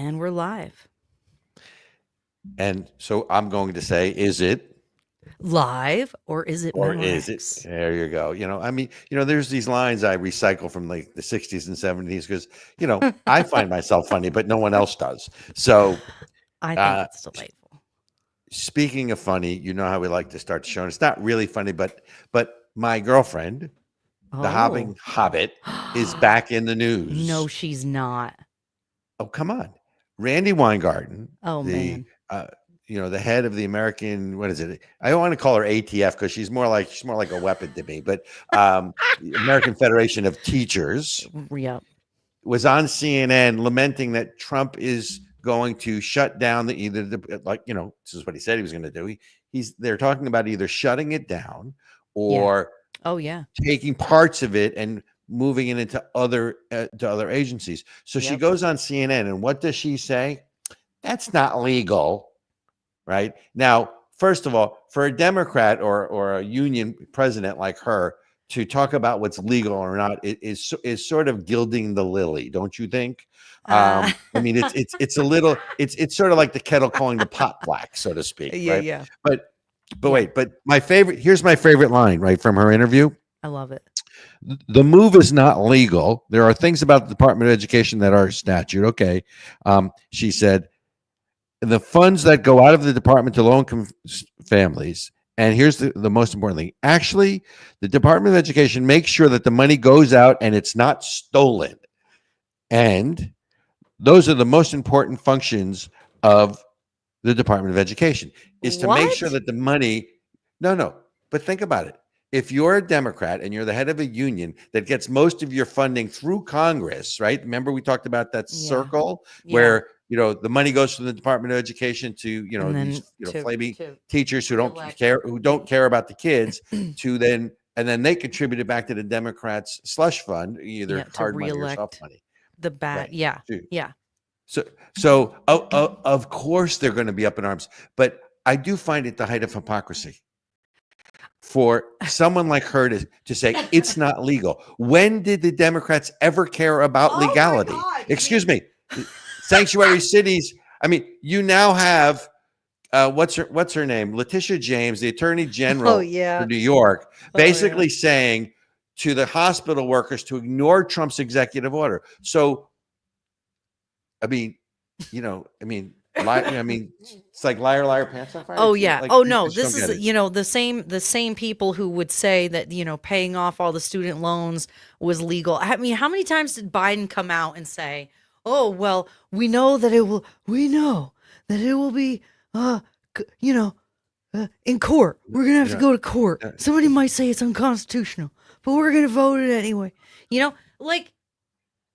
And we're live. And so I'm going to say, is it Live or is it or is it? Memorex? There you go. There's these lines I recycle from like the 60s and 70s because, I find myself funny, but no one else does. So, I think uh, it's delightful. speaking of funny, you know how we like to start the show. And it's not really funny, but my girlfriend, the Oh. Hobbing Hobbit, is back in the No, news. she's not. Oh, come on. Randy Weingarten, Oh, the man. the head of the American, what is it? I don't want to call her ATF because she's more like a weapon to me, but the American Federation of Teachers Yep. was on CNN lamenting that Trump is going to shut down this is what he said he was going to do. They're talking about either shutting it down Yeah. or Oh, yeah. taking parts of it and moving it into other agencies. So she Yep. goes on CNN, and what does she say? That's not legal, right? Now, first of all, for a Democrat or a union president like her to talk about what's legal or not is sort of gilding the lily, don't you think? Uh, I mean, it's a little it's sort of like the kettle calling the pot black, so to speak, yeah, right? yeah. But Yeah. wait, but here's my favorite line, right, from her interview. I love it. The move is not legal. There are things about the Department of Education that are statute. Okay. She said the funds that go out of the department to low-income families, and here's the most important thing. Actually, the Department of Education makes sure that the money goes out and it's not stolen. And those are the most important functions of the Department of Education, is to make sure What? that the money, no, but think about it. If you're a Democrat and you're the head of a union that gets most of your funding through Congress, right? Remember we talked about that Yeah. circle Yeah. where, the money goes from the Department of Education to, And then these, to flaming to teachers reelect. who don't care about the kids and then they contribute it back to the Democrats slush fund, either Yeah, to hard money or soft reelect money. the bad. Right. Yeah. Dude. Yeah. So, of course they're going to be up in arms, but I do find it the height of hypocrisy for someone like her to say it's not legal. When did the Democrats ever care about Oh my legality? God. Excuse me, sanctuary cities. I mean, you now have what's her name, Letitia James, the Attorney Oh, General yeah. for New York, Oh, yeah. basically saying to the hospital workers to ignore Trump's executive order. So, I mean, it's like liar, liar, pants on fire. Oh, It's yeah. like Oh, I no. just don't This get is, it. the same people who would say that, paying off all the student loans was legal. I mean, how many times did Biden come out and say, "Oh, well, we know that it will be c- you know, in court. We're going to have to Yeah, go to court. yeah. Somebody might say it's unconstitutional, but we're going to vote it anyway." Like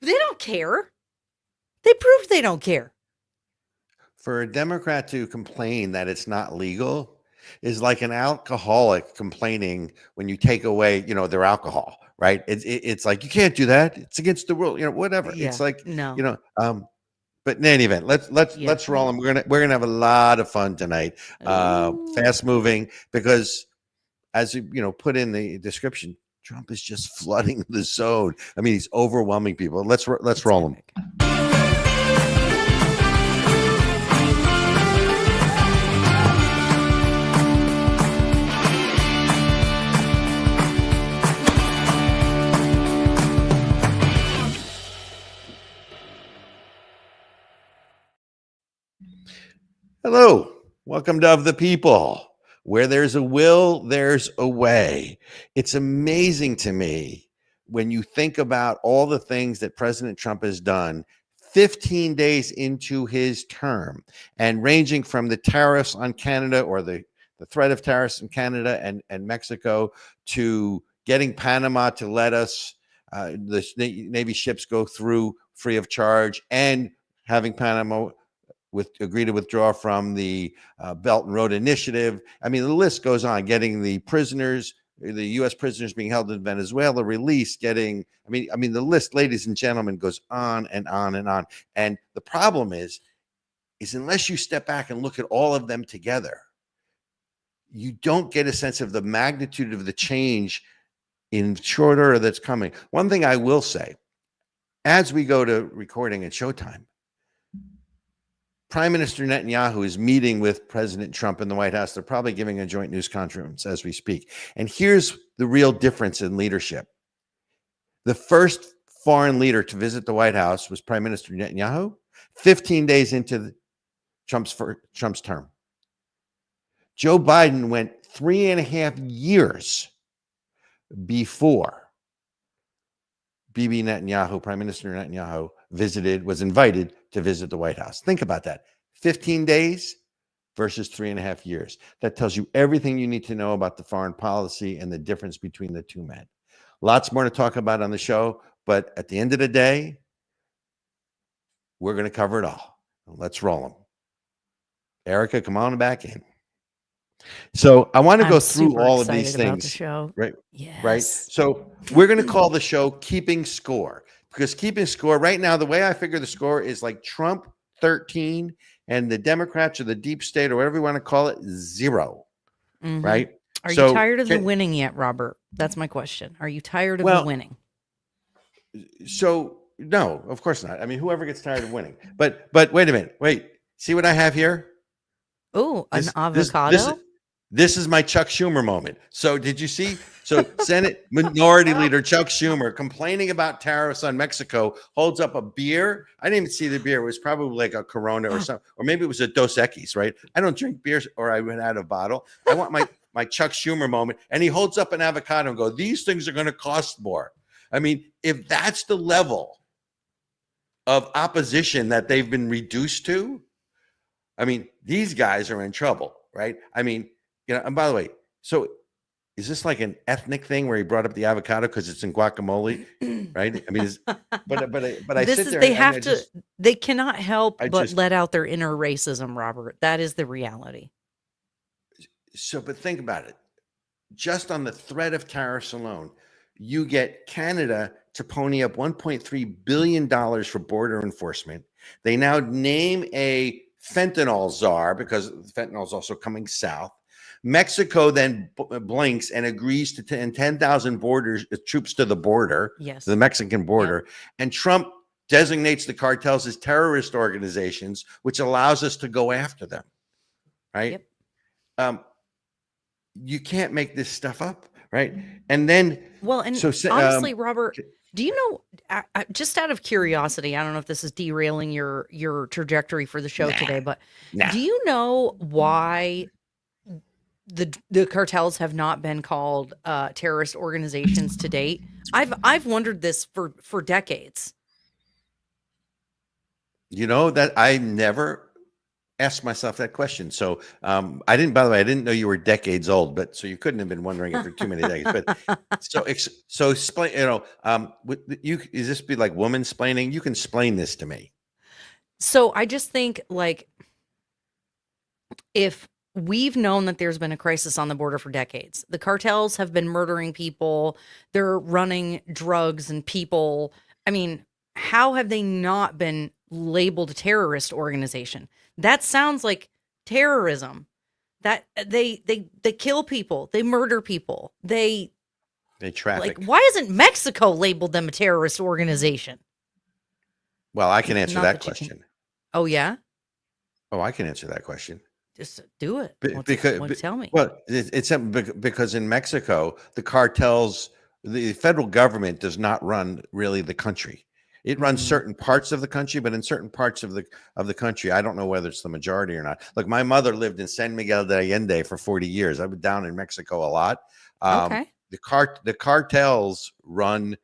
they don't care. They proved they don't care. For a Democrat to complain that it's not legal is like an alcoholic complaining when you take away, their alcohol, right? It's like you can't do that. It's against the rule, whatever. It's Yeah. like, No. but in any event, let's Yeah. roll them. We're gonna have a lot of fun tonight. Ooh. Fast moving because as you put in the description, Trump is just flooding the zone. I mean, he's overwhelming people. Let's It's roll them. epic. Hello, welcome to Of the People. Where there's a will, there's a way. It's amazing to me when you think about all the things that President Trump has done 15 days into his term, and ranging from the tariffs on Canada or the threat of tariffs in Canada and Mexico to getting Panama to let us, the Navy ships go through free of charge, and having Panama agree to withdraw from the Belt and Road Initiative. I mean, the list goes on. Getting the U.S. prisoners being held in Venezuela released. The list, ladies and gentlemen, goes on and on and on. And the problem is unless you step back and look at all of them together, you don't get a sense of the magnitude of the change in short order that's coming. One thing I will say, as we go to recording at Showtime, Prime Minister Netanyahu is meeting with President Trump in the White House. They're probably giving a joint news conference as we speak. And here's the real difference in leadership. The first foreign leader to visit the White House was Prime Minister Netanyahu, 15 days into Trump's term. Joe Biden went 3.5 years before Bibi Netanyahu, Prime Minister Netanyahu, was invited to visit the White House. Think about that. 15 days versus 3.5 years. That tells you everything you need to know about the foreign policy and the difference between the two men. Lots more to talk about on the show, but at the end of the day, we're going to cover it all. Let's roll them. Ericka, come on back in. So I want to go through all of these things. About the show. Right. Yes. Right. So we're going to call the show Keeping Score, because keeping score right now, the way I figure the score is like Trump 13 and the Democrats or the deep state or whatever you want to call it, 0. Mm-hmm. Right. Are you tired of the winning yet, Robert? That's my question. Are you tired of the winning? So no, of course not. I mean, whoever gets tired of winning. But wait a minute. Wait. See what I have here? Oh, an avocado? This is my Chuck Schumer moment. So did you see? So Senate Minority Leader Chuck Schumer complaining about tariffs on Mexico holds up a beer. I didn't even see the beer. It was probably like a Corona or something, or maybe it was a Dos Equis, right? I don't drink beers, or I went out of bottle. I want my Chuck Schumer moment. And he holds up an avocado and go, these things are going to cost more. I mean, if that's the level of opposition that they've been reduced to, I mean, these guys are in trouble, right? I mean, and by the way, so is this like an ethnic thing where he brought up the avocado because it's in guacamole, right? I mean, but I sit there. They cannot help but let out their inner racism, Robert. That is the reality. So, but think about it. Just on the threat of tariffs alone, you get Canada to pony up $1.3 billion for border enforcement. They now name a fentanyl czar because fentanyl is also coming south. Mexico then blinks and agrees to 10,000 troops to the border, yes, the Mexican border. Yep. And Trump designates the cartels as terrorist organizations, which allows us to go after them, right? Yep. You can't make this stuff up, right? And then, honestly, Robert, do you know, just out of curiosity, I don't know if this is derailing your trajectory for the show today, but do you know why the cartels have not been called terrorist organizations to date? I've wondered this for decades. You know that I never asked myself that question. So I didn't. By the way, I didn't know you were decades old, but so you couldn't have been wondering it for too many decades. But so explain. Is this be like woman splaining? You can explain this to me. So I just think like if we've known that there's been a crisis on the border for decades. The cartels have been murdering people. They're running drugs and people. I mean, how have they not been labeled a terrorist organization? That sounds like terrorism. That they kill people. They murder people. They traffic. Like, why isn't Mexico labeled them a terrorist organization? Well, I can answer that question. Oh, yeah? Oh, I can answer that question. Just do it. Tell me. Well, it's because in Mexico, the cartels, the federal government does not run really the country. It runs certain parts of the country, but in certain parts of the country, I don't know whether it's the majority or not. Look, my mother lived in San Miguel de Allende for 40 years. I was down in Mexico a lot. Okay. The cartels run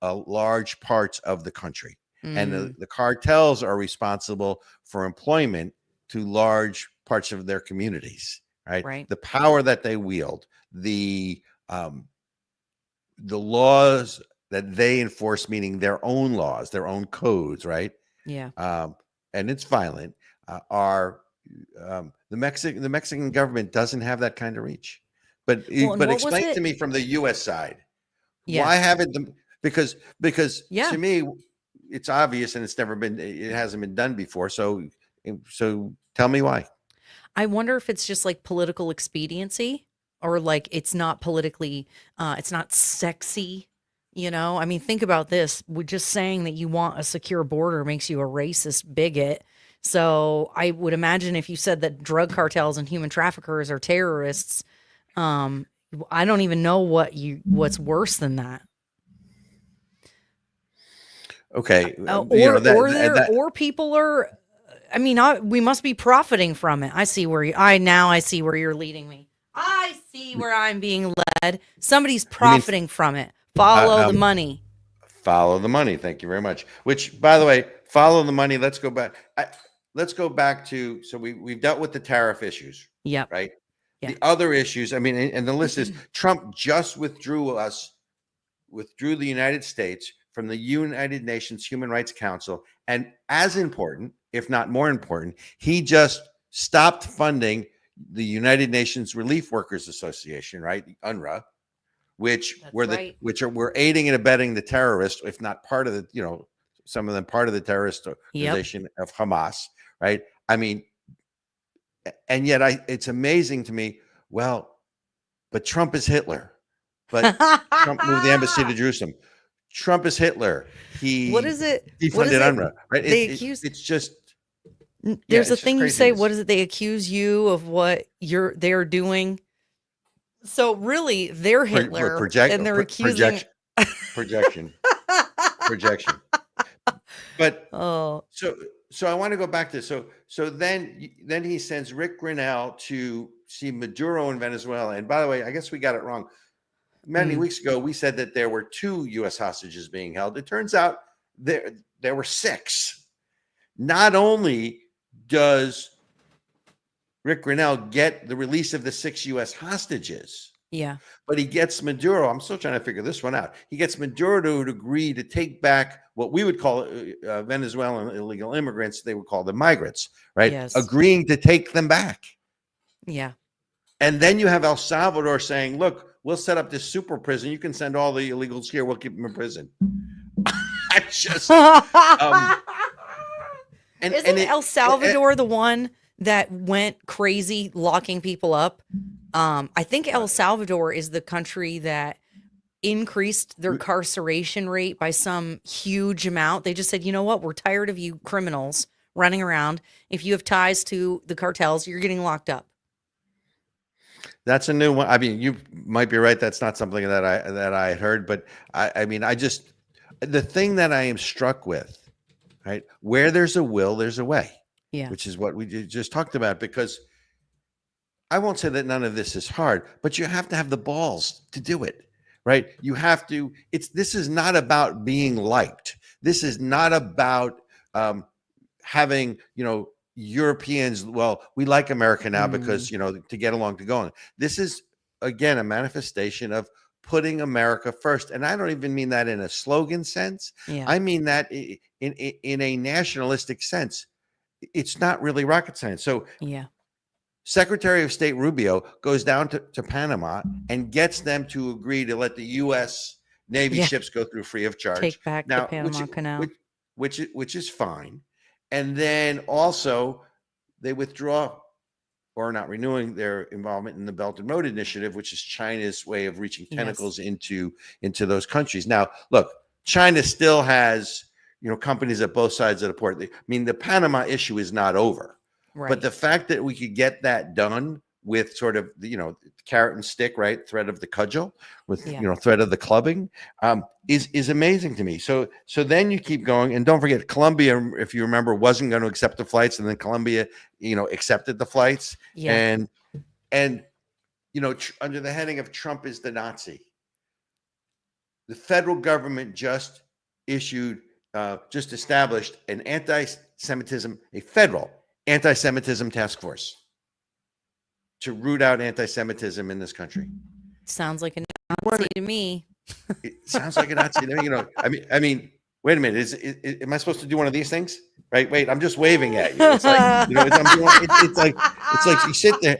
a large parts of the country, and the cartels are responsible for employment to large parts of their communities, right? The power that they wield, the laws that they enforce, meaning their own laws, their own codes, right? Yeah. And it's violent. The Mexican government doesn't have that kind of reach. But explain to me from the U.S. side, why haven't them? Because to me, it's obvious and it hasn't been done before. So tell me why. I wonder if it's just like political expediency, or like it's not politically, it's not sexy. You know, I mean, think about this. We're just saying that you want a secure border makes you a racist bigot. So I would imagine if you said that drug cartels and human traffickers are terrorists, um, I don't even know what's worse than that. Okay, Or people are. I mean, we must be profiting from it. I see where I see where you're leading me. I see where I'm being led. Somebody's you mean profiting from it. Follow the money. follow the money. Thank you very much. Which, by the way, follow the money. Let's go back. Let's go back to, so we've dealt with the tariff issues, Yep. right? Yeah. The other issues, I mean, and the list is Trump just withdrew the United States from the United Nations Human Rights Council. And as important, if not more important, he just stopped funding the United Nations Relief Workers Association, right? The UNRWA, which were aiding and abetting the terrorists, if not part of the, some of them part of the terrorist organization of Hamas, right? I mean, and yet it's amazing to me. Well, but Trump is Hitler. But Trump moved the embassy to Jerusalem. Trump is Hitler. He what is it? defunded UNRWA, right? It's just there's a thing you say. What is it? They accuse you of what they're doing. So really, they're Hitler, and they're accusing projection. But so I want to go back to so then he sends Rick Grinnell to see Maduro in Venezuela. And by the way, I guess we got it wrong. Many weeks ago, we said that there were 2 U.S. hostages being held. It turns out there were 6. Not only does Rick Grinnell get the release of the 6 U.S. hostages, but he gets Maduro. I'm still trying to figure this one out. He gets Maduro to agree to take back what we would call Venezuelan illegal immigrants. They would call them migrants, right? Yes. Agreeing to take them back. Yeah. And then you have El Salvador saying, look, we'll set up this super prison. You can send all the illegals here. We'll keep them in prison. I just Isn't El Salvador the one that went crazy locking people up? I think El Salvador is the country that increased their incarceration rate by some huge amount. They just said, you know what? We're tired of you criminals running around. If you have ties to the cartels, you're getting locked up. That's a new one. I mean, you might be right. That's not something that I had heard, but I mean, the thing that I am struck with, right? Where there's a will, there's a way. Yeah. Which is what we just talked about, because I won't say that none of this is hard, but you have to have the balls to do it, right? You have to, this is not about being liked. This is not about having, Europeans, well, we like America now because, to get along to go on. This is, again, a manifestation of putting America first. And I don't even mean that in a slogan sense. Yeah. I mean that in a nationalistic sense. It's not really rocket science. So Secretary of State Rubio goes down to Panama and gets them to agree to let the U.S. Navy ships go through free of charge. Take back the Panama Canal. Which is fine. And then also they withdraw or not renewing their involvement in the Belt and Road Initiative, which is China's way of reaching tentacles into those countries. Now, look, China still has, companies at both sides of the port. I mean, the Panama issue is not over. Right. But the fact that we could get that done with sort of, carrot and stick, right? Threat of the cudgel with, threat of the clubbing is amazing to me. So then you keep going. And don't forget, Colombia, if you remember, wasn't going to accept the flights. And then Colombia, accepted the flights. Yeah. And under the heading of Trump is the Nazi, the federal government just established an a federal anti-Semitism task force to root out anti-Semitism in this country. Sounds like a Nazi to me. It sounds like a Nazi. I mean, wait a minute. Am I supposed to do one of these things? Right? Wait, I'm just waving at you. It's like, it's like you sit there.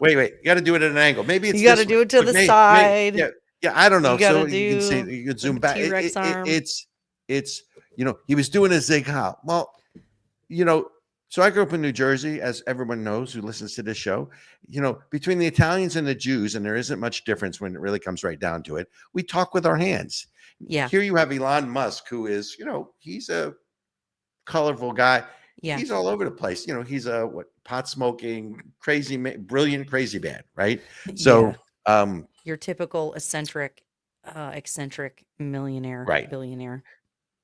Wait. You got to do it at an angle. Maybe it's you got to do it to the side. Yeah. I don't know. You you can zoom back. T-Rex arm. It's he was doing a zig hop. Well, so I grew up in New Jersey, as everyone knows who listens to this show. Between the Italians and the Jews, and there isn't much difference when it really comes right down to it, we talk with our hands. Yeah. Here you have Elon Musk, who is, he's a colorful guy. Yeah. he's all over the place. He's a pot smoking, brilliant, crazy man, right? Yeah. So, Your typical eccentric millionaire, right, billionaire.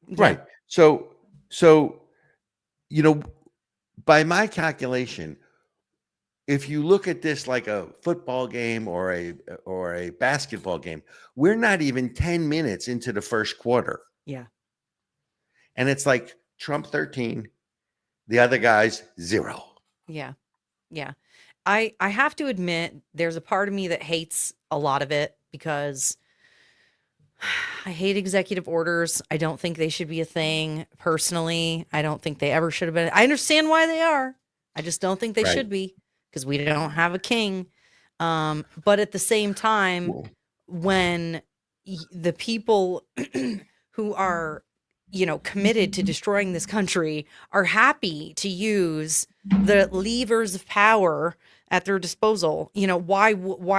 Yeah. right. So, you know, by my calculation, if you look at this like a football game or a basketball game, we're not even 10 minutes into the first quarter. Yeah. And it's like Trump 13, the other guys 0. Yeah. Yeah. I have to admit there's a part of me that hates a lot of it because I hate executive orders. I don't think they should be a thing personally. I don't think they ever should have been. I understand why they are. I just don't think they Right. should be because we don't have a king. But at the same time, Well, when the people who are, committed to destroying this country are happy to use the levers of power at their disposal, why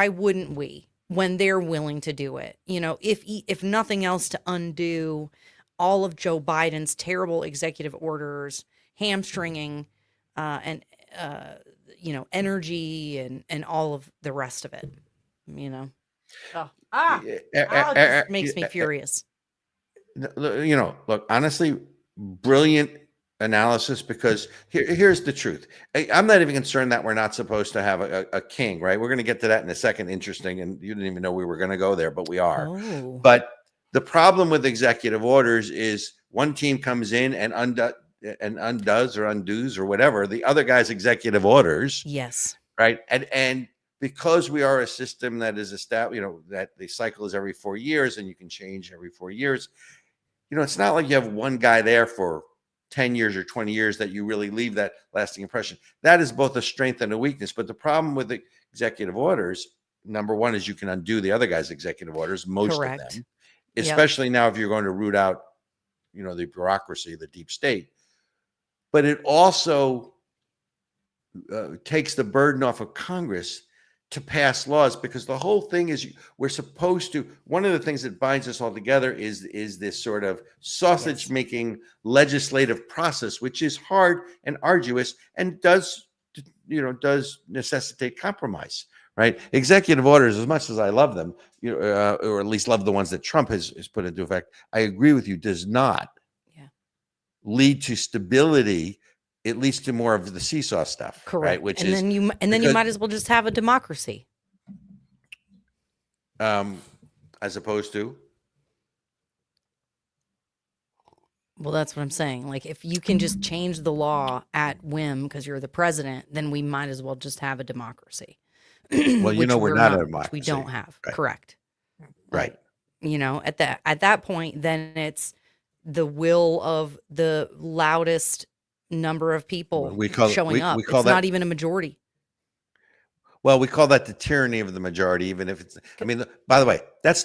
wouldn't we when they're willing to do it? If nothing else, to undo all of Joe Biden's terrible executive orders, hamstringing and energy and all of the rest of it, you know. Oh, it just makes me furious. Look, honestly, brilliant analysis, because here's the truth. I'm not even concerned that we're not supposed to have a king, right? We're going to get to that in a second. Interesting. And you didn't even know we were going to go there, but we are. Oh, But the problem with executive orders is one team comes in and undoes or undoes or whatever the other guy's executive orders, yes. right? And because we are a system that is established, that the cycle is every 4 years and you can change every 4 years. It's not like you have one guy there for 10 years or 20 years that you really leave that lasting impression. That is both a strength and a weakness. But the problem with the executive orders, number one, is you can undo the other guy's executive orders, most Correct. of them, Yep. especially now if you're going to root out, the bureaucracy, the deep state. But it also takes the burden off of Congress to pass laws, because the whole thing is we're supposed to. One of the things that binds us all together is this sort of sausage making legislative process, which is hard and arduous and does necessitate compromise, right? Executive orders, as much as I love them, or at least love the ones that Trump has put into effect, I agree with you, does not lead to stability, at least to more of the seesaw stuff. Correct. Right? Then you might as well just have a democracy. As opposed to? Well, that's what I'm saying. Like, if you can just change the law at whim because you're the president, then we might as well just have a democracy. Well, we're not a democracy. Which we don't have. Right. Correct. Right. At that point, then it's the will of the loudest number of people showing up. It's not even a majority. Well, we call that the tyranny of the majority, even if it's. I mean, by the way, that's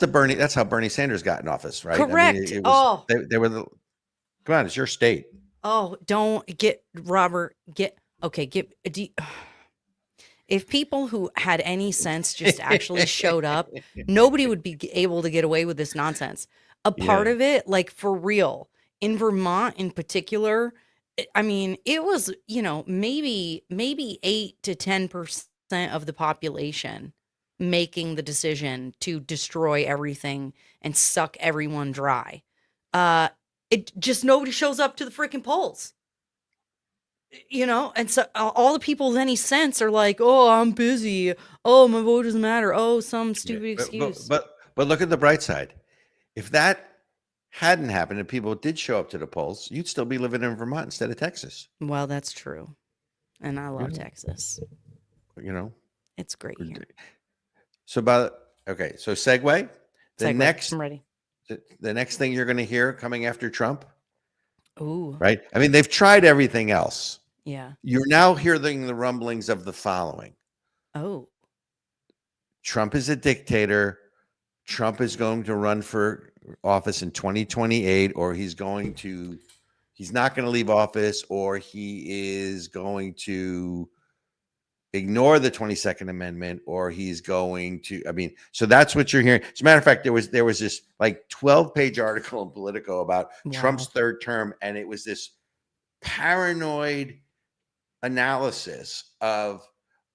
how Bernie Sanders got in office, right? Correct. I mean, they were the. Come on, it's your state. Oh, don't get Robert. If people who had any sense just actually showed up, nobody would be able to get away with this nonsense. A part of it, like for real, in Vermont in particular, I mean, it was, maybe 8 to 10% of the population making the decision to destroy everything and suck everyone dry. It just, nobody shows up to the freaking polls. And so all the people with any sense are like, oh, I'm busy. Oh, my vote doesn't matter. Oh, some stupid excuse. But look at the bright side. If that hadn't happened and people did show up to the polls, you'd still be living in Vermont instead of Texas. Well, that's true. And I love Texas. It's great here. So so segue. I'm ready. The next thing you're going to hear coming after Trump. Ooh. Right? I mean, they've tried everything else. Yeah. You're now hearing the rumblings of the following. Oh. Trump is a dictator. Trump is going to run for office in 2028, or he's not going to leave office, or he is going to ignore the 22nd Amendment, or he's going to, so that's what you're hearing. As a matter of fact, there was this like 12-page article in Politico about Trump's third term, and it was this paranoid analysis of,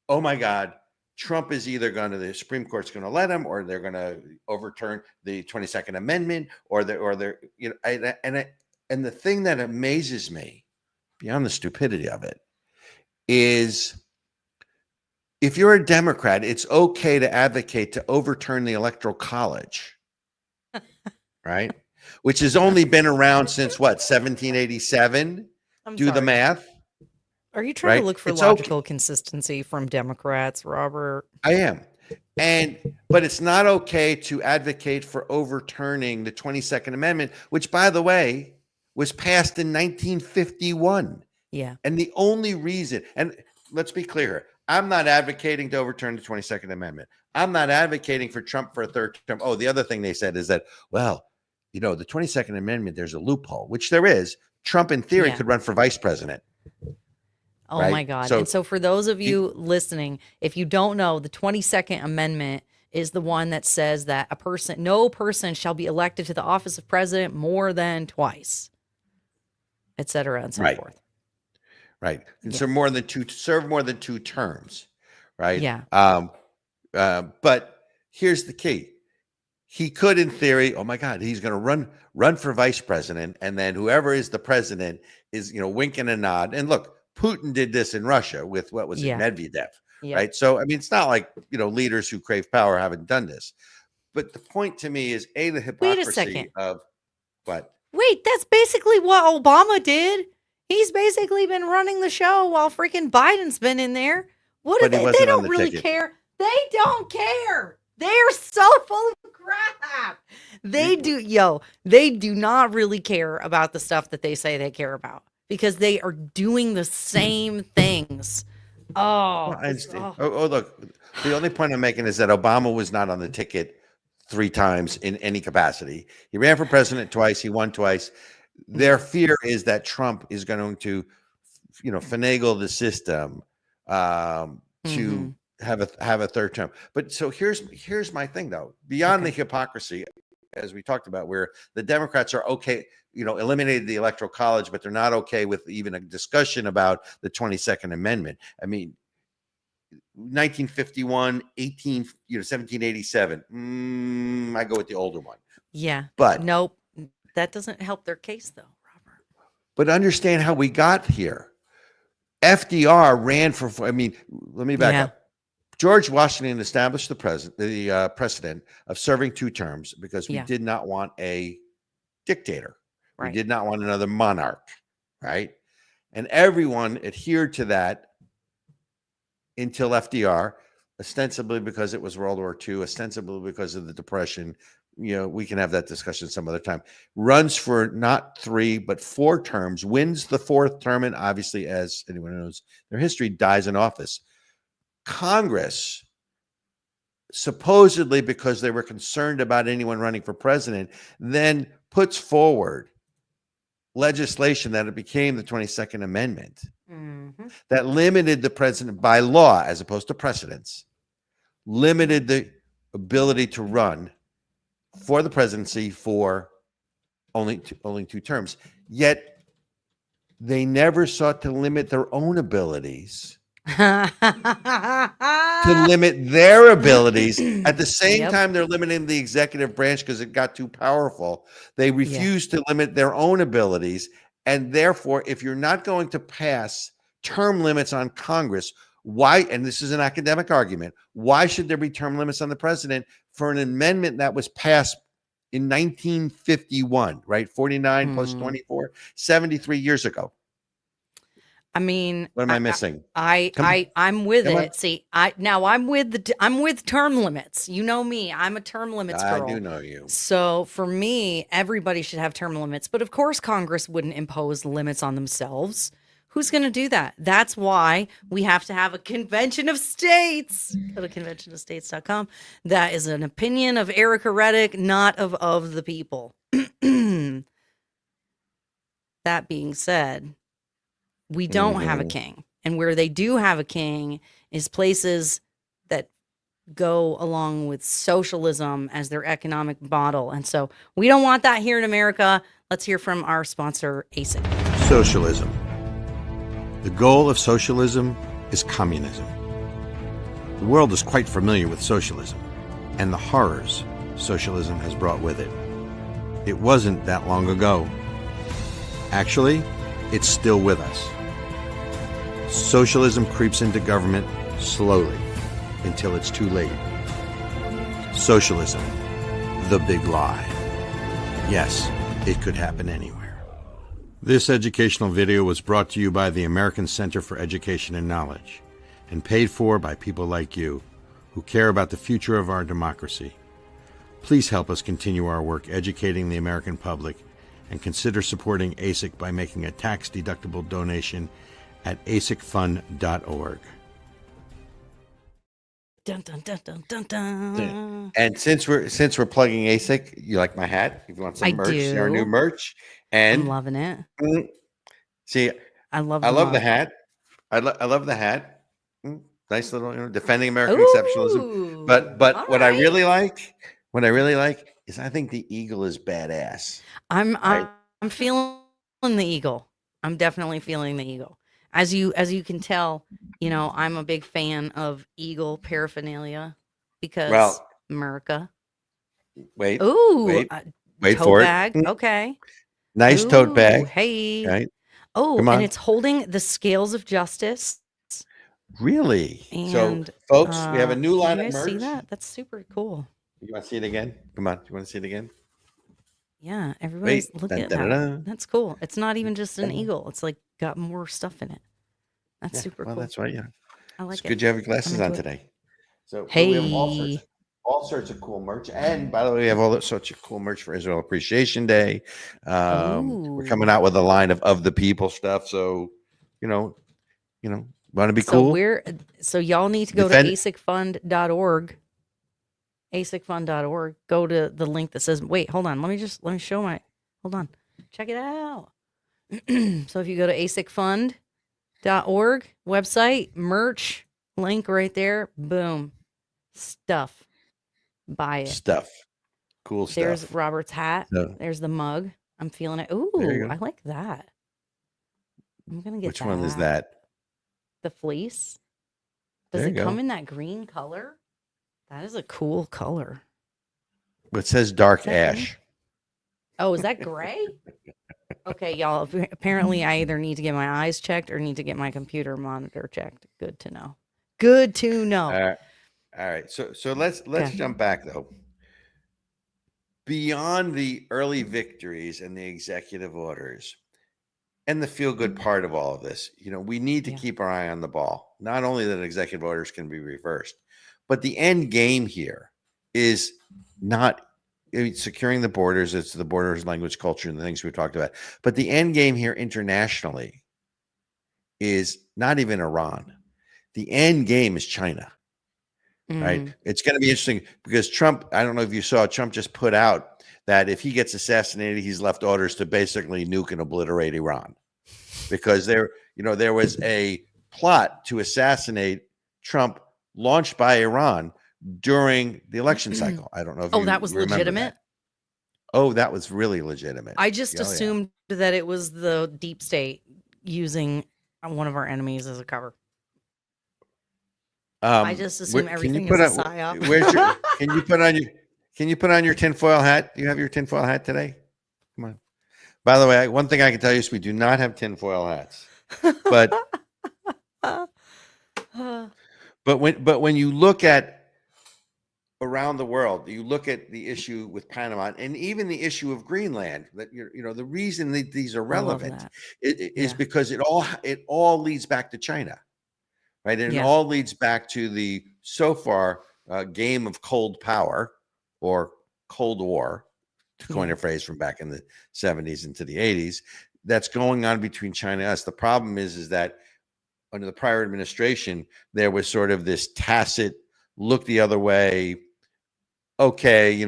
oh my God, Trump is either the Supreme Court's going to let him, or they're going to overturn the 22nd Amendment, or they're, and the thing that amazes me beyond the stupidity of it is, if you're a Democrat, it's okay to advocate to overturn the Electoral College, right? Which has only been around since what, 1787? Do the math. Are you trying right? to look for It's logical consistency from Democrats, Robert? I am. But it's not okay to advocate for overturning the 22nd Amendment, which, by the way, was passed in 1951. Yeah. And the only reason, and let's be clear here, I'm not advocating to overturn the 22nd Amendment. I'm not advocating for Trump for a third term. Oh, the other thing they said is that, well, the 22nd Amendment, there's a loophole, which there is. Trump, in theory, could run for vice president. Oh, right? my God. So, and so for those of you listening, if you don't know, the 22nd Amendment is the one that says that no person shall be elected to the office of president more than twice, et cetera, and so forth. Right. And serve more than two terms. Right. Yeah. But here's the key. He could, in theory, oh my God, he's going to run for vice president. And then whoever is the president is, wink and a nod. And look, Putin did this in Russia with, what was it, Medvedev. Yeah. Right. So, I mean, it's not like, leaders who crave power haven't done this. But the point to me is, the hypocrisy of what? Wait, that's basically what Obama did. He's basically been running the show while freaking Biden's been in there. What are they? They don't really care. They don't care. They're so full of crap. They do not really care about the stuff that they say they care about, because they are doing the same things. Look, the only point I'm making is that Obama was not on the ticket 3 times in any capacity. He ran for president twice. He won twice. Their fear is that Trump is going to, finagle the system to have a third term. But so here's my thing, though. Beyond the hypocrisy, as we talked about, where the Democrats are okay, eliminated the Electoral College, but they're not okay with even a discussion about the 22nd Amendment. I mean, 1951, 1787. I go with the older one. Yeah. But nope. That doesn't help their case, though, Robert. But understand how we got here. FDR ran for, let me back up. George Washington established the precedent of serving 2 terms because we did not want a dictator. Right. We did not want another monarch, right? And everyone adhered to that until FDR, ostensibly because it was World War II, ostensibly because of the Depression. We can have that discussion some other time. Runs for not 3, but 4 terms, wins the 4th term, and obviously, as anyone knows their history, dies in office. Congress, supposedly because they were concerned about anyone running for president, then puts forward legislation that it became the 22nd Amendment that limited the president by law, as opposed to precedents, limited the ability to run for the presidency for only 2 terms. Yet they never sought to limit their own abilities, to limit their abilities. At the same time, they're limiting the executive branch because it got too powerful. They refuse to limit their own abilities. And therefore, if you're not going to pass term limits on Congress, why, and this is an academic argument, why should there be term limits on the president for an amendment that was passed in 1951, right? 49 plus 24, 73 years ago. I mean, what am I missing? I'm with it. See, I'm with term limits. You know me, I'm a term limits girl. I do know you. So for me, everybody should have term limits. But of course, Congress wouldn't impose limits on themselves. Who's going to do that? That's why we have to have a convention of states. Go to conventionofstates.com. That is an opinion of Ericka Redic, not of the people. That being said, we don't have a king. And where they do have a king is places that go along with socialism as their economic model. And so we don't want that here in America. Let's hear from our sponsor, ASIC. Socialism. The goal of socialism is communism. The world is quite familiar with socialism and the horrors socialism has brought with it. It wasn't that long ago. Actually, it's still with us. Socialism creeps into government slowly until it's too late. Socialism, the big lie. Yes, it could happen anywhere. This educational video was brought to you by the American Center for Education and Knowledge and paid for by people like you who care about the future of our democracy. Please help us continue our work educating the American public and consider supporting ASIC by making a tax-deductible donation at asicfund.org. Dun, dun, dun, dun, dun, dun. And since we're plugging ASIC, you like my hat? If you want some I merch, do. our new merch. And I'm loving it. See, I love the mug. hat. I love the hat. Nice little, defending American exceptionalism. But what I really like is I think the eagle is badass. I'm feeling the eagle. I'm definitely feeling the eagle. As you can tell, I'm a big fan of eagle paraphernalia because America. Wait. Ooh, Wait tote for bag. it. Okay. Nice tote bag. Hey. Right. Oh, Come on. and it's holding the scales of justice. Really? And so, folks, we have a new line you of guys merch. see that? That's super cool. You want to see it again? Come on. You want to see it again? Yeah, everybody's looking at that. That's cool. It's not even just an eagle. It's like got more stuff in it. That's super cool. That's right. Yeah. I like it. Good you have your glasses on today. So hey, we have all sorts of cool merch. And by the way, we have all sorts of cool merch for Israel Appreciation Day. We're coming out with a line of the people stuff. So, want to be cool. So y'all need to go to asicfund.org. asicfund.org. Go to the link that says, wait, hold on. Let me show hold on. Check it out. So if you go to asicfund.org website, merch, link right there, boom, stuff. Buy it. Stuff. Cool stuff. There's Robert's hat. There's the mug. I'm feeling it. Ooh, I like that. I'm going to get Which one is that? The fleece. Does it come in that green color? That is a cool color. It says dark ash. Oh, is that gray? Okay, y'all. Apparently, I either need to get my eyes checked or need to get my computer monitor checked. Good to know. Good to know. All right. So let's jump back though. Beyond the early victories and the executive orders and the feel-good part of all of this, we need to keep our eye on the ball. Not only that executive orders can be reversed, but the end game here is not securing the borders. It's the borders, language, culture, and the things we've talked about. But the end game here internationally is not even Iran. The end game is China. Right. It's going to be interesting because Trump, I don't know if you saw, Trump just put out that if he gets assassinated, he's left orders to basically nuke and obliterate Iran because there was a plot to assassinate Trump launched by Iran during the election cycle. I don't know if that was legitimate. That was really legitimate. I just assumed that it was the deep state using one of our enemies as a cover. I just assume everything is a psyop. Can you put on your tinfoil hat? Do you have your tinfoil hat today? Come on. By the way, one thing I can tell you is we do not have tinfoil hats. But when you look at around the world, you look at the issue with Panama and even the issue of Greenland. That the reason that these are relevant is because it all leads back to China. Right. And it all leads back to the so far game of cold power or Cold War, to coin a phrase from back in the 70s into the 80s, that's going on between China and us. The problem is that under the prior administration, there was sort of this tacit look the other way. Okay, we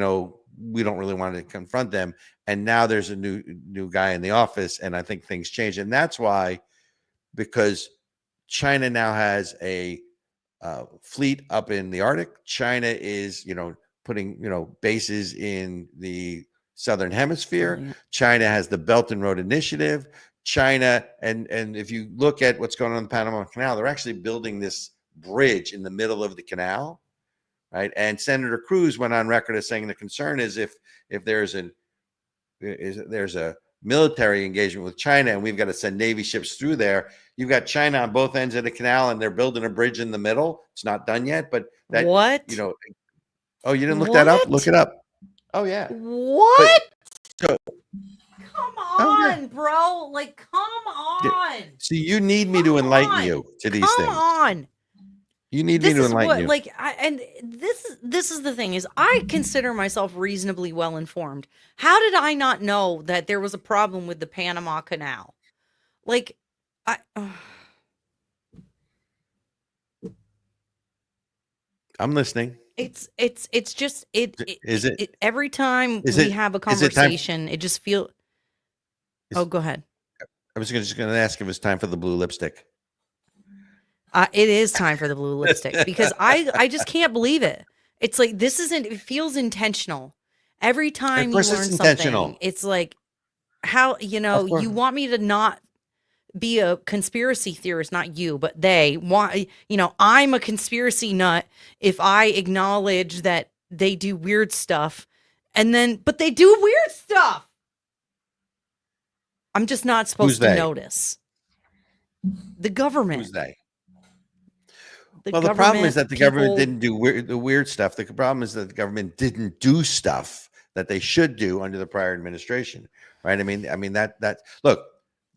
don't really want to confront them. And now there's a new guy in the office. And I think things change. And that's why, because China now has a fleet up in the Arctic. China is, putting, bases in the Southern Hemisphere. China has the Belt and Road Initiative. China, and if you look at what's going on in the Panama Canal, they're actually building this bridge in the middle of the canal, right? And Senator Cruz went on record as saying the concern is if there's a military engagement with China and we've got to send Navy ships through there, you've got China on both ends of the canal and they're building a bridge in the middle. It's not done yet, but that, What? oh, you didn't look that up? What? Look it up. Oh yeah. But What? so, Come oh yeah. on, bro. Like, come on. See, you need me to enlighten you to these things. Come on. You need me This to is enlighten what, you. like, this is the thing is I consider myself reasonably well informed. How did I not know that there was a problem with the Panama Canal? Like, I'm listening. it's just Is it? every time Is we it- have a is it time- conversation, it just feels. Is- Oh, go ahead. I was just going to ask if it's time for the blue lipstick. It is time for the blue lipstick because I just can't believe it. It's like it feels intentional. Every time you course learn it's something, intentional. it's like how you course. want me to not be a conspiracy theorist, not you, but they want I'm a conspiracy nut if I acknowledge that they do weird stuff but they do weird stuff. I'm just not supposed to notice. The government. Who's they? The Well, the problem is that the government people- didn't do the weird stuff. The problem is that the government didn't do stuff that they should do under the prior administration, right? I mean that look,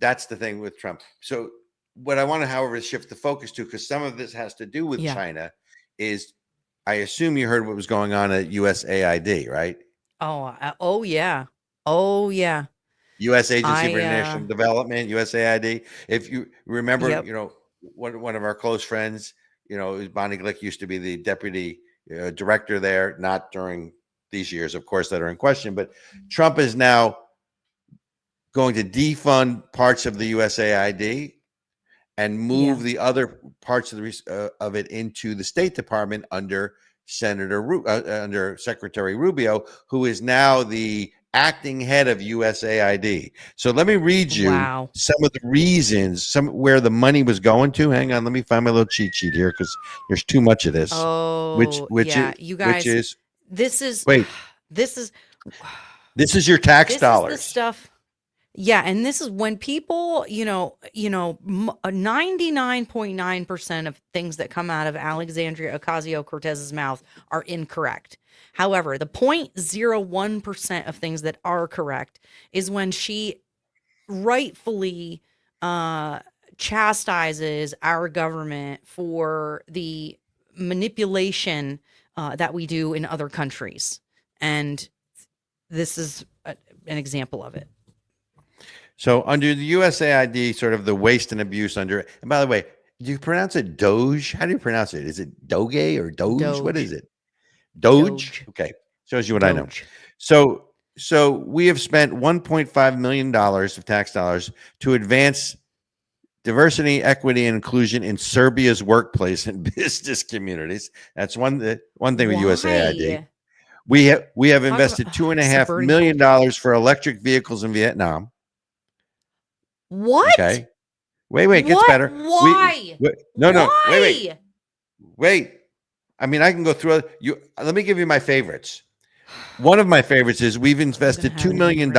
that's the thing with Trump. So what I want to, however, shift the focus to, because some of this has to do with China, is I assume you heard what was going on at USAID, right? Oh yeah. U.S. Agency for International Development, USAID. If you remember, Yep. One of our close friends, Bonnie Glick used to be the deputy director there, not during these years, of course, that are in question. But Trump is now going to defund parts of the USAID and move the other parts of it into the State Department under under Secretary Rubio, who is now the acting head of USAID. So let me read you some of the reasons, where the money was going to. Hang on, let me find my little cheat sheet here because there's too much of this. Oh, which you guys. This is your tax dollars. Is the stuff. Yeah, and this is when people, 99.9% of things that come out of Alexandria Ocasio-Cortez's mouth are incorrect. However, the 0.01% of things that are correct is when she rightfully chastises our government for the manipulation that we do in other countries. And this is an example of it. So under the USAID, sort of the waste and abuse under, and by the way, do you pronounce it DOGE? How do you pronounce it? Is it Doge or Doge? What is it? Doge? Okay. Shows you what I know. So we have spent $1.5 million of tax dollars to advance diversity, equity, and inclusion in Serbia's workplace and business communities. That's one thing with USAID. We have invested $2.5 million for electric vehicles in Vietnam. What? Okay. Wait, it gets better. Why? No. Wait. I mean, I can go through let me give you my favorites. One of my favorites is we've invested $2 million.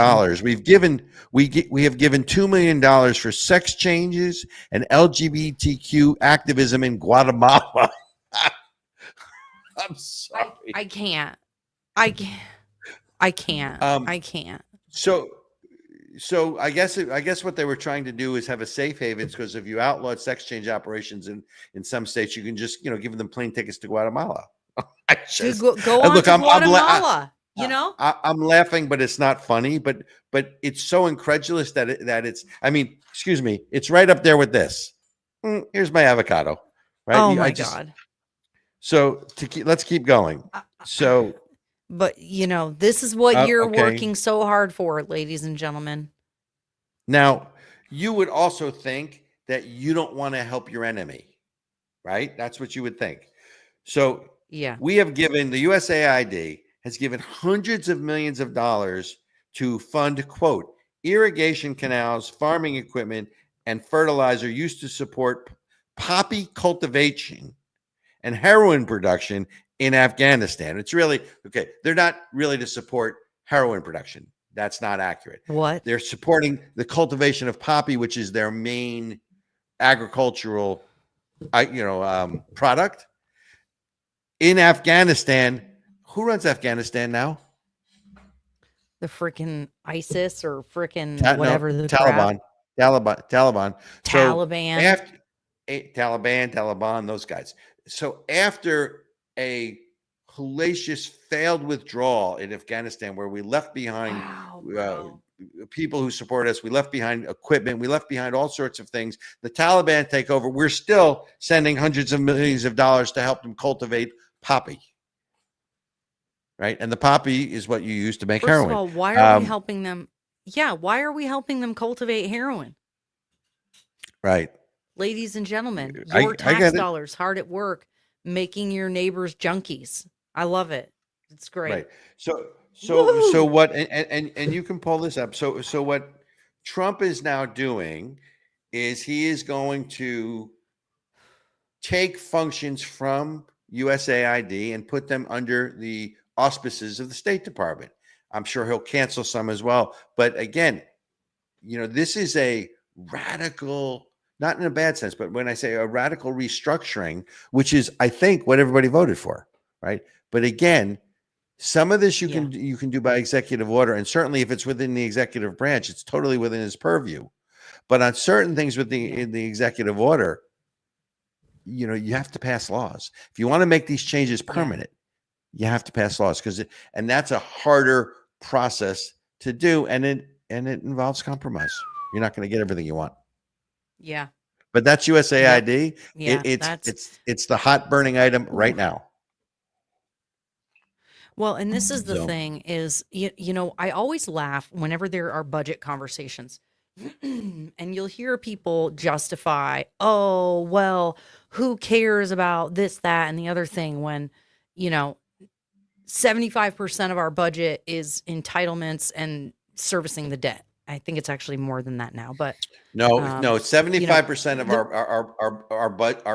We have given $2 million for sex changes and LGBTQ activism in Guatemala. I'm sorry. I can't. So I guess what they were trying to do is have a safe haven, because if you outlawed sex change operations in some states, you can just give them plane tickets to Guatemala. Go on to Guatemala. I'm laughing, but it's not funny. But it's so incredulous that it's. I mean, excuse me, it's right up there with this. Here's my avocado. Right? Oh my God. So let's keep going. So. But, this is what you're working so hard for, ladies and gentlemen. Now, you would also think that you don't want to help your enemy, right? That's what you would think. So we have given, the USAID has given hundreds of millions of dollars to fund, quote, irrigation canals, farming equipment, and fertilizer used to support poppy cultivation and heroin production in Afghanistan. It's really okay. They're not really to support heroin production. That's not accurate. What? They're supporting the cultivation of poppy, which is their main agricultural, product in Afghanistan. Who runs Afghanistan now? The freaking ISIS or freaking whatever the crap. Taliban. So Taliban. after Taliban, those guys. So after a hellacious failed withdrawal in Afghanistan, where we left behind people who support us, we left behind equipment, we left behind all sorts of things. The Taliban take over. We're still sending hundreds of millions of dollars to help them cultivate poppy. Right. And the poppy is what you use to make heroin. First of all, why are we helping them? Yeah. Why are we helping them cultivate heroin? Right. Ladies and gentlemen, your tax dollars hard at work making your neighbors junkies. I love it. It's great. Right. So what, and you can pull this up. So what Trump is now doing is he is going to take functions from USAID and put them under the auspices of the State Department. I'm sure he'll cancel some as well. But again, this is a radical, not in a bad sense, but when I say a radical restructuring, which is, I think, what everybody voted for, right? But again, some of this you can do by executive order, and certainly if it's within the executive branch, it's totally within his purview. But on certain things in the executive order, you have to pass laws. If you want to make these changes permanent, you have to pass laws and that's a harder process to do, and it involves compromise. You're not going to get everything you want. Yeah. But that's USAID. Yeah, it's the hot burning item right now. Well, and this is the thing is, I always laugh whenever there are budget conversations and you'll hear people justify, oh, well, who cares about this, that, and the other thing when, 75% of our budget is entitlements and servicing the debt. I think it's actually more than that now, but no, 75% of our budget,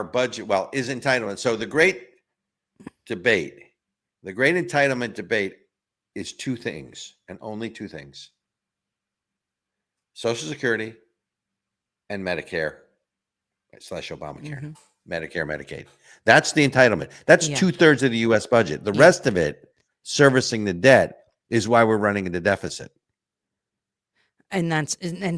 is entitlement. So the great entitlement debate is two things and only two things: Social Security and Medicare / Obamacare, Medicare, Medicaid. That's the entitlement. That's 2/3 of the U.S. budget. The rest of it, servicing the debt, is why we're running into deficit. And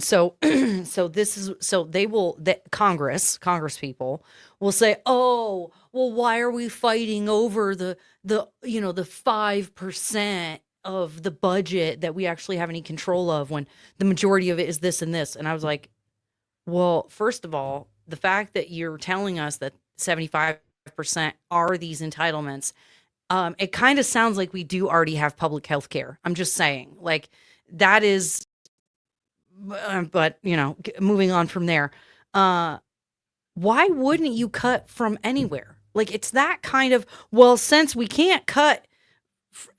so they will, Congress people will say, oh, well, why are we fighting over the 5% of the budget that we actually have any control of when the majority of it is this and this? And I was like, well, first of all, the fact that you're telling us that 75% are these entitlements, it kind of sounds like we do already have public health care. I'm just saying, like, that is, but moving on from there, why wouldn't you cut from anywhere? Like, it's that kind of, well, since we can't cut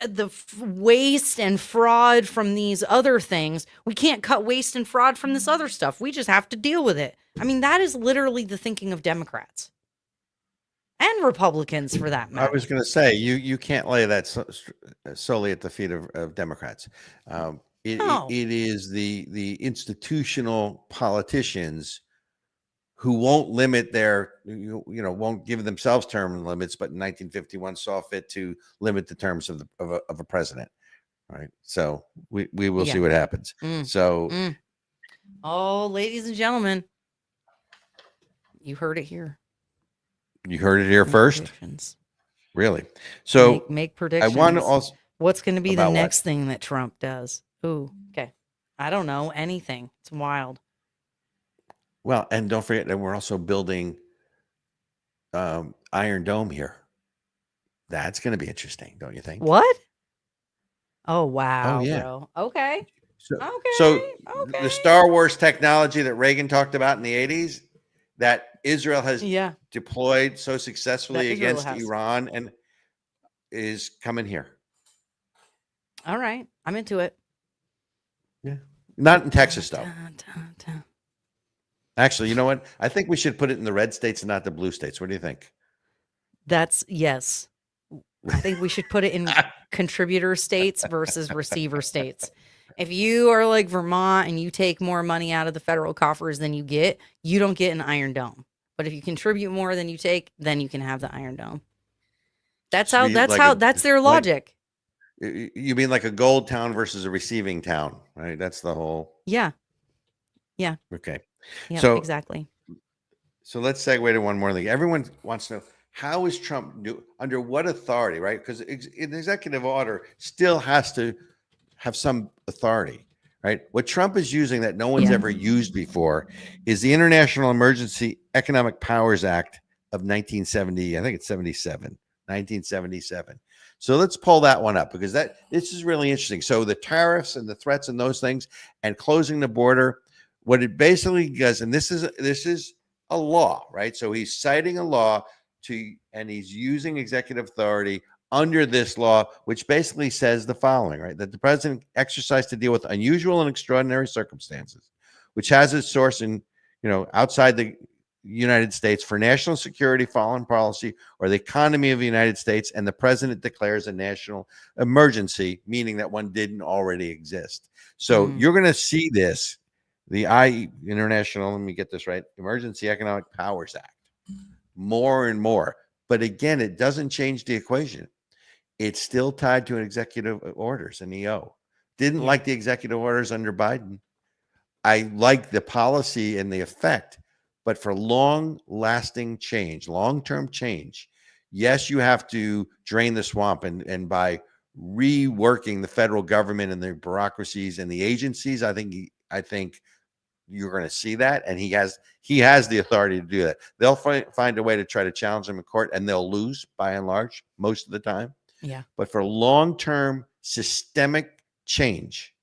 the waste and fraud from these other things, we can't cut waste and fraud from this other stuff. We just have to deal with it. I mean, that is literally the thinking of Democrats and Republicans, for that matter. I was going to say, you can't lay that solely at the feet of Democrats. It is the institutional politicians who won't limit won't give themselves term limits, but in 1951 saw fit to limit the terms of a president. Right. So we will see what happens. Oh, ladies and gentlemen, you heard it here. You heard it here first. Really? So make predictions. I want to also. What's going to be the next thing that Trump does? Ooh, okay. I don't know anything. It's wild. Well, and don't forget that we're also building Iron Dome here. That's going to be interesting, don't you think? What? Oh, wow. Oh, yeah. Bro. Okay. So the Star Wars technology that Reagan talked about in the 80s, that Israel has deployed so successfully against Iran, and is coming here. All right. I'm into it. Yeah. Not in Texas, though. Dun, dun, dun. Actually, you know what? I think we should put it in the red states and not the blue states. What do you think? That's yes. I think we should put it in contributor states versus receiver states. If you are like Vermont and you take more money out of the federal coffers than you don't get an Iron Dome. But if you contribute more than you take, then you can have the Iron Dome. That's Should how be that's like how a- that's their like- logic. You mean like a gold town versus a receiving town, right? That's the whole. Yeah. Okay. Yeah, So exactly. So let's segue to one more thing. Everyone wants to know, how is Trump under what authority, right? Because an executive order still has to have some authority, right? What Trump is using that no one's Yeah. ever used before is the International Emergency Economic Powers Act of 1970. I think it's 1977. So let's pull that one up because this is really interesting. So the tariffs and the threats and those things and closing the border, what it basically does, and this is a law, right? So he's citing a law and he's using executive authority under this law, which basically says the following, right? That the president exercised to deal with unusual and extraordinary circumstances, which has its source in, outside the United States for national security, foreign policy, or the economy of the United States, and the president declares a national emergency, meaning that one didn't already exist. So you're going to see this, the International, let me get this right, Emergency Economic Powers Act, more and more. But again, it doesn't change the equation. It's still tied to an executive orders, an EO. Didn't like the executive orders under Biden. I like the policy and the effect, but for long-lasting change, long-term change, yes, you have to drain the swamp, and by reworking the federal government and the bureaucracies and the agencies, I think you're going to see that, and he has the authority to do that. They'll find a way to try to challenge him in court, and they'll lose by and large most of the time. Yeah. But for long-term systemic change,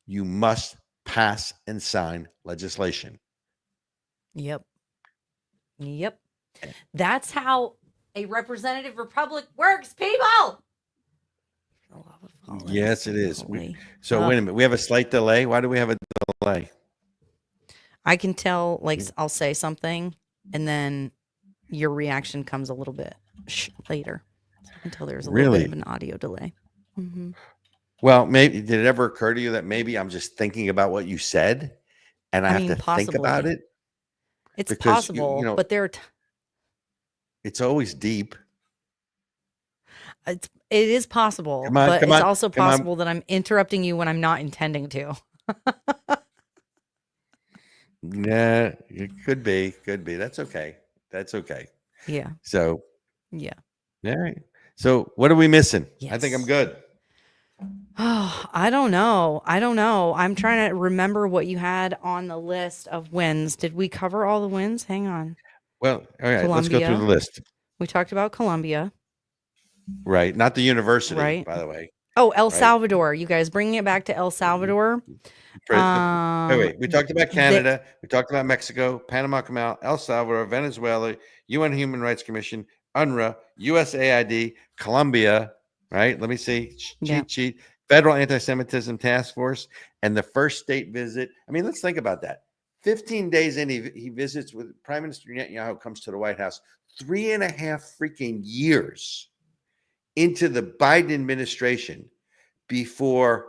you must pass and sign legislation. Yep. That's how a representative republic works, people. Yes, it is. So wait a minute. We have a slight delay. Why do we have a delay? I can tell, I'll say something, and then your reaction comes a little bit later. So I can tell there's a little bit of an audio delay. Mm-hmm. Well, maybe did it ever occur to you that maybe I'm just thinking about what you said, and I have to think about it? It's possible, but it's always deep. It is possible, but it's also possible that I'm interrupting you when I'm not intending to. Yeah, it could be. That's okay. Yeah. So. Yeah. All right. So what are we missing? Yes. I think I'm good. Oh, I don't know. I'm trying to remember what you had on the list of wins. Did we cover all the wins? Hang on. Well, all right. Let's go through the list. We talked about Colombia. Right. Not the university, right, by the way. Oh, El Salvador. You guys bringing it back to El Salvador. Wait. We talked about Canada. We talked about Mexico, Panama Canal, El Salvador, Venezuela, UN Human Rights Commission, UNRWA, USAID, Colombia, right? Let me see. Cheat. Federal Anti-Semitism Task Force, and the first state visit. I mean, let's think about that. 15 days in, he visits with Prime Minister Netanyahu, comes to the White House 3.5 freaking years into the Biden administration before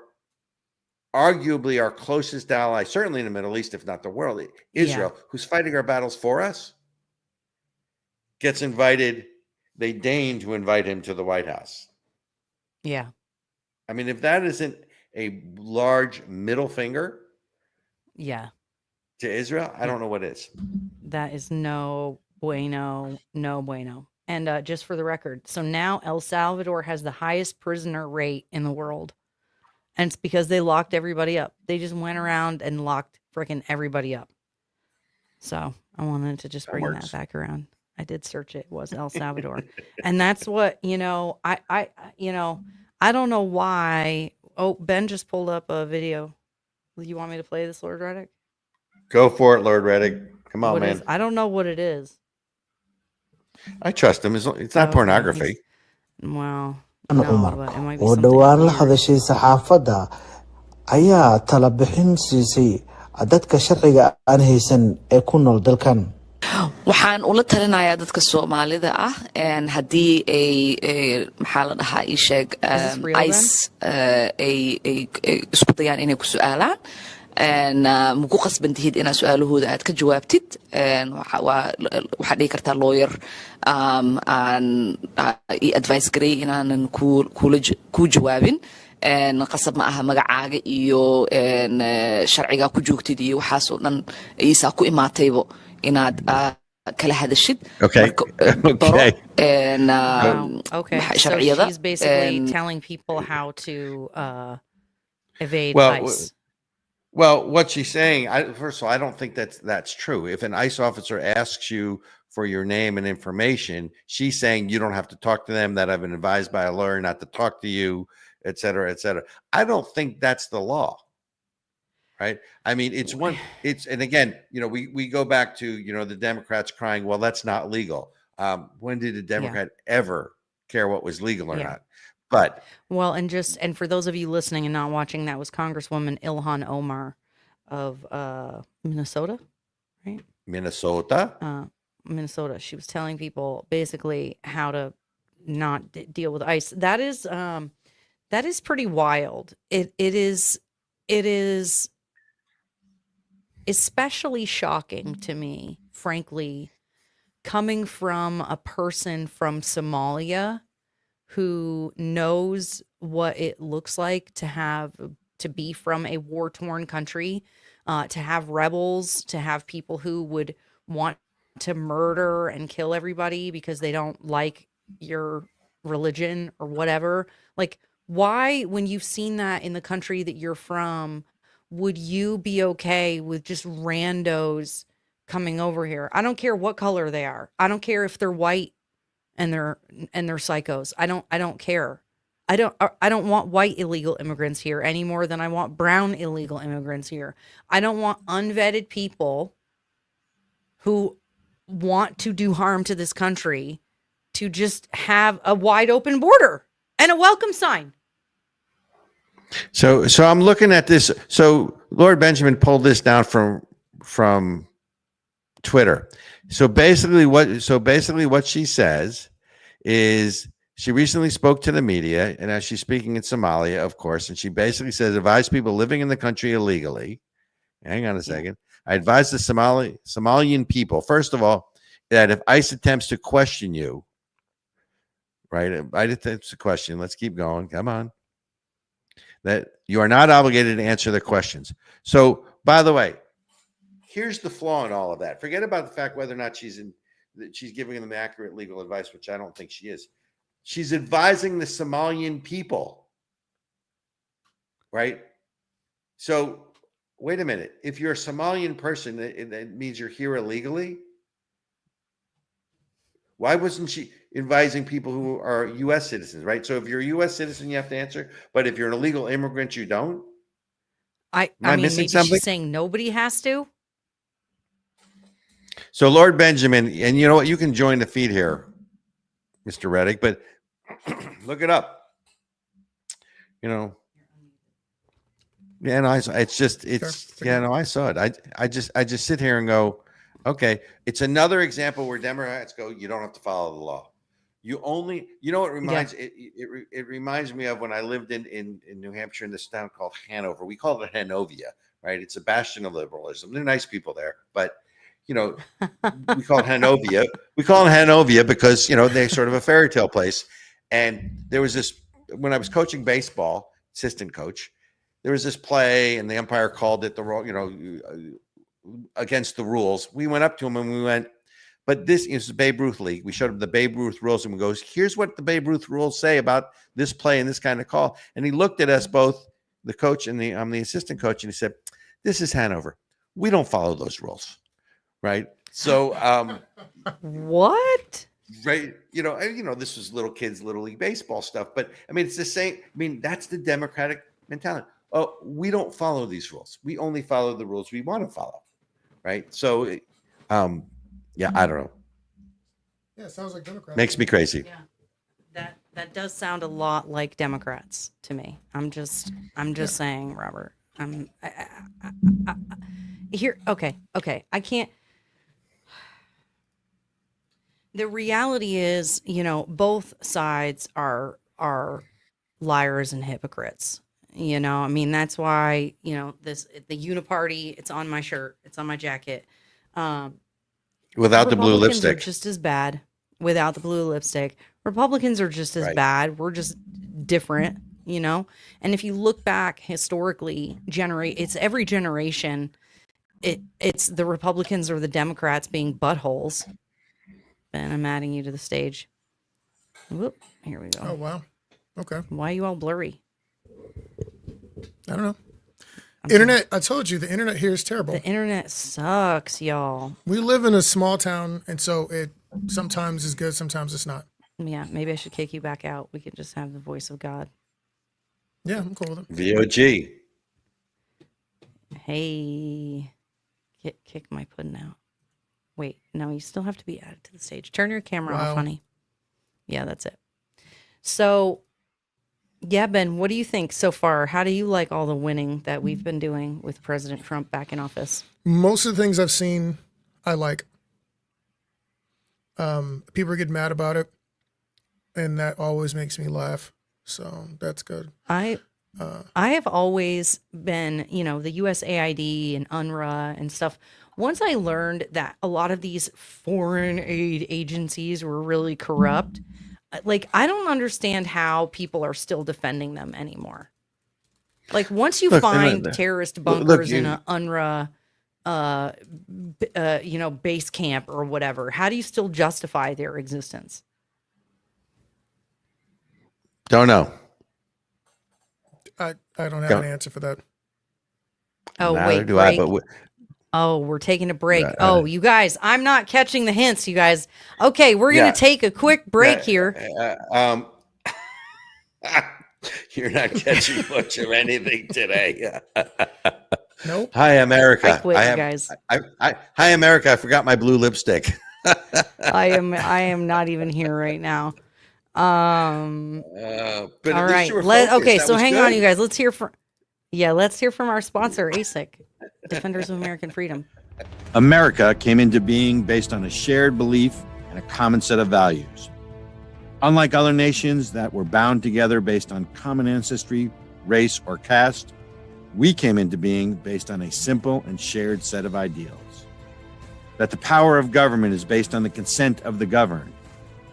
arguably our closest ally, certainly in the Middle East, if not the world, Israel, who's fighting our battles for us, gets invited. They deign to invite him to the White House. Yeah. I mean, if that isn't a large middle finger to Israel, I don't know what is. That is no bueno. And just for the record, so now El Salvador has the highest prisoner rate in the world. And it's because they locked everybody up. They just went around and locked freaking everybody up. So I wanted to just bring that back around. I did search it. It was El Salvador. And that's what, I don't know why. Oh, Ben just pulled up a video. You want me to play this, Lord Redic? Go for it, Lord Redic. Come on, man. I don't know what it is. I trust him. It's not pornography. Well, Umar oo dhowaan la hadashay saxaafadda ayaa tala bixin siisay dadka sharciga aan haysan ee ku nool dalkan. waxaan ula talinayaa dadka Soomaalida ah haddii ay maxaa la dhahaa ii sheeg ice ay isku dayaan inay ku su'aalaan muku qasban tihid inaad su'aalahooda aad ka jawaabtid waxaad dhihi kartaa lawyer aan i advice garay inaanan ku jawaabin qasab ma aha magacaaga iyo sharciga ku joogtid iyo waxaas oo dhan iisaa ku imaataybo inaad kala hadashid. Okay. Okay. Okay. So she's basically telling people how to evade ICE. Well, what she's saying, first of all, I don't think that's true. If an ICE officer asks you for your name and information, she's saying you don't have to talk to them, that I've been advised by a lawyer not to talk to you, et cetera, et cetera. I don't think that's the law. Right. I mean, and again, we go back to, the Democrats crying, well, that's not legal. When did a Democrat ever care what was legal or not? But and for those of you listening and not watching, that was Congresswoman Ilhan Omar of Minnesota, right? Minnesota. She was telling people basically how to not deal with ICE. That is pretty wild. It is especially shocking to me, frankly, coming from a person from Somalia who knows what it looks like to be from a war-torn country, to have rebels, to have people who would want to murder and kill everybody because they don't like your religion or whatever. Like, why, when you've seen that in the country that you're from, would you be okay with just randos coming over here? I don't care what color they are. I don't care if they're white and they're psychos. I don't care. I don't want white illegal immigrants here any more than I want brown illegal immigrants here. I don't want unvetted people who want to do harm to this country to just have a wide open border and a welcome sign. So I'm looking at this. So Lord Benjamin pulled this down from Twitter. So basically what she says is she recently spoke to the media, and as she's speaking in Somalia, of course, and she basically says, advise people living in the country illegally. Hang on a second. I advise the Somalian people, first of all, that if ICE attempts to question you, right? ICE attempts to question. Let's keep going. Come on. That you are not obligated to answer their questions. So, by the way, here's the flaw in all of that. Forget about the fact whether or not she's giving them accurate legal advice, which I don't think she is. She's advising the Somalian people, right? So, wait a minute. If you're a Somalian person, that means you're here illegally. Why wasn't she advising people who are U.S. citizens, right? So if you're a U.S. citizen, you have to answer. But if you're an illegal immigrant, you don't? I mean, maybe she's saying nobody has to. So Lord Benjamin, and you know what? You can join the feed here, Mr. Redic, but look it up. Yeah, no, I saw it. I just sit here and go, okay, it's another example where Democrats go, you don't have to follow the law. It reminds me of when I lived in New Hampshire in this town called Hanover. We call it Hanovia, right? It's a bastion of liberalism. They're nice people there, but we call it Hanovia. We call it Hanovia because, they're sort of a fairy tale place. And there was this, when I was coaching baseball, assistant coach, there was this play and the umpire called it the wrong, against the rules. We went up to him and we went, but this is the Babe Ruth League. We showed him the Babe Ruth rules and we goes, here's what the Babe Ruth rules say about this play and this kind of call. And he looked at us both, the coach and I'm the assistant coach, and he said, this is Hanover. We don't follow those rules. Right. So, what? Right. This was little kids, little league baseball stuff. But I mean, it's the same. I mean, that's the Democratic mentality. Oh, we don't follow these rules. We only follow the rules we want to follow. Right. So, I don't know. Yeah, it sounds like Democrats. Makes me crazy. Yeah. That does sound a lot like Democrats to me. I'm just saying, Robert. Here. Okay. I can't. The reality is, both sides are liars and hypocrites. I mean, that's why, the uniparty, it's on my shirt, it's on my jacket. Without the blue Republicans are lipstick. just as bad without the blue lipstick. Republicans are just as Right. bad. We're just different, And if you look back historically, it's every generation. It's the Republicans or the Democrats being buttholes. And I'm adding you to the stage. Whoop, here we go. Oh, wow. Okay. Why are you all blurry? I don't know. Internet, I told you, the internet here is terrible. The internet sucks, y'all. We live in a small town, and so it sometimes is good, sometimes it's not. Yeah, maybe I should kick you back out. We could just have the voice of God. Yeah, I'm cool with it. VOG. Hey, kick my pudding out. Wait, no, you still have to be added to the stage. Turn your camera off, honey. Yeah, that's it. So, yeah, Ben, what do you think so far? How do you like all the winning that we've been doing with President Trump back in office? Most of the things I've seen, I like. People are getting mad about it, and that always makes me laugh. So that's good. I have always been, the USAID and UNRWA and stuff. Once I learned that a lot of these foreign aid agencies were really corrupt, like, I don't understand how people are still defending them anymore. Like, once you find terrorist bunkers in an UNRWA, base camp or whatever, how do you still justify their existence? Don't know. I don't have an answer for that. Oh, Neither wait, do break. I, but Oh, we're taking a break. Oh, you guys, I'm not catching the hints, you guys. Okay, we're going to take a quick break here. You're not catching much of anything today. Nope. Hi, America. I quit, you guys. Hi, America. I forgot my blue lipstick. I am not even here right now. But all right. So hang on, you guys. Let's hear from our sponsor, ASIC, Defenders of American Freedom. America came into being based on a shared belief and a common set of values. Unlike other nations that were bound together based on common ancestry, race, or caste, we came into being based on a simple and shared set of ideals. That the power of government is based on the consent of the governed.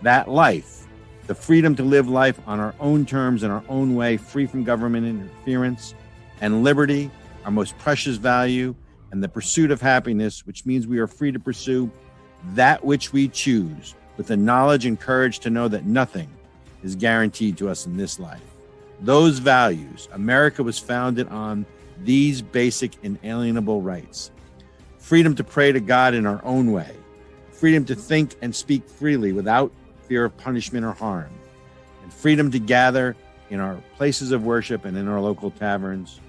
That life, the freedom to live life on our own terms in our own way, free from government interference, and liberty, our most precious value, and the pursuit of happiness, which means we are free to pursue that which we choose, with the knowledge and courage to know that nothing is guaranteed to us in this life. Those values, America was founded on these basic inalienable rights. Freedom to pray to God in our own way. Freedom to think and speak freely without fear of punishment or harm. And freedom to gather in our places of worship and in our local taverns.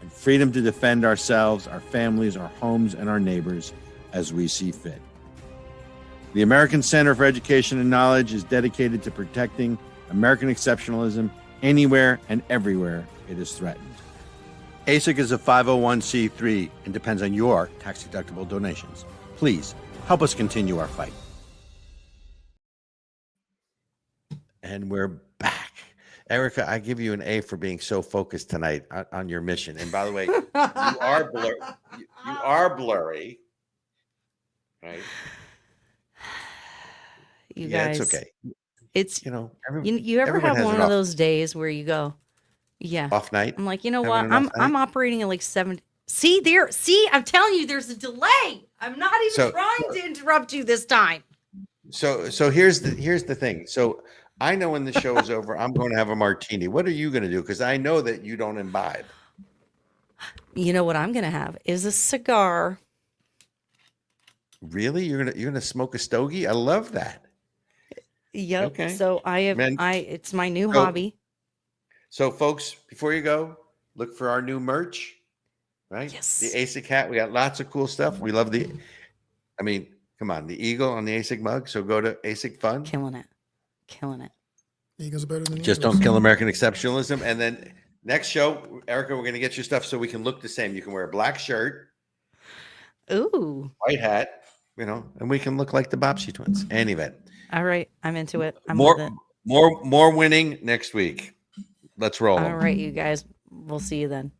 And freedom to defend ourselves, our families, our homes, and our neighbors as we see fit. The American Center for Education and Knowledge is dedicated to protecting American exceptionalism anywhere and everywhere it is threatened. ASIC is a 501c3 and depends on your tax-deductible donations. Please help us continue our fight. And we're back. Ericka, I give you an A for being so focused tonight on your mission. And by the way, you are blurry, right? You guys, it's okay. It's you ever have one of those days where you go, off night. I'm like, what? I'm operating at like 7. See, I'm telling you, there's a delay. I'm not even trying to interrupt you this time. So here's the thing. So I know when the show is over, I'm going to have a martini. What are you going to do? Because I know that you don't imbibe. You know what I'm going to have is a cigar. Really? You're gonna smoke a stogie? I love that. Yep. Okay. So it's my new hobby. So folks, before you go, look for our new merch, right? Yes. The ASIC hat. We got lots of cool stuff. We love come on, the eagle on the ASIC mug. So go to ASIC Fund. Killing it. Killing it. Eagles are better than the Just Eagles. don't kill American exceptionalism. And then next show, Ericka, we're going to get your stuff so we can look the same. You can wear a black shirt, Ooh. white hat, and we can look like the Bobbsey twins. Anyway. All right. I'm into it. I'm with it. More winning next week. Let's roll. All right, you guys. We'll see you then.